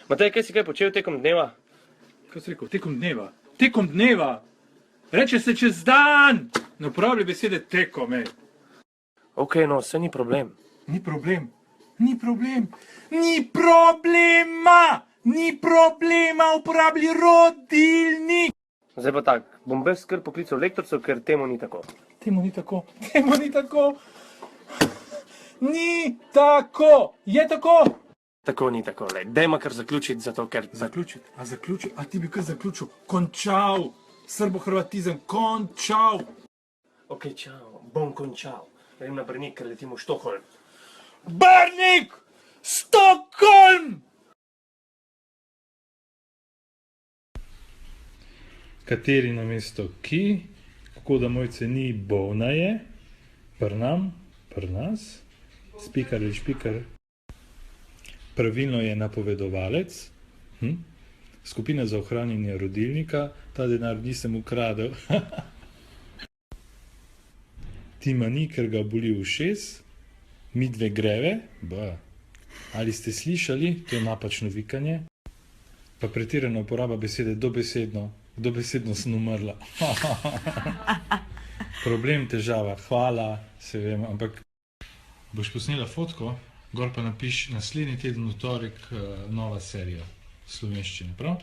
Matej, kaj si kaj počel tekom dneva? Kaj si rekel? Tekom dneva. Tekom dneva. Reče se čez dan. Ne uporablja besede tekom, Ok, no, vse ni problem. Ni problem. Ni problem. Ni problema. Ni problema. Uporablji rodilnik. Zdaj pa tak, bom brez skrb poklical lektorico, ker temu ni tako. Temu ni tako. Temu ni tako. Ni tako. Je tako? Tako ni tako, le. Dajmo kar zaključiti, zato ker... Zaključiti? A zaključiti? A ti bi kar zaključil? Končal. Srbo-hrvatizem. Končal. Ok, čau, bom končal. Grem na Brnik, ker letimo v Štokholm. Brnik! Stockholm! Kateri namesto ki, kako da mojce ni bolna je, nam, nas, spikar ali špikar. Pravilno je napovedovalec, skupina za ohranjanje rodilnika, ta denar nisem ukradel. Tima ni, ker ga boli ušes, midve greve, ali ste slišali, to je napačno vikanje, pa pretirana uporaba besede dobesedno sem umrla. Problem, težava, hvala, se vem, ampak boš posnela fotko, gor pa napiš naslednji teden v torek nova serija slovenščine, prav?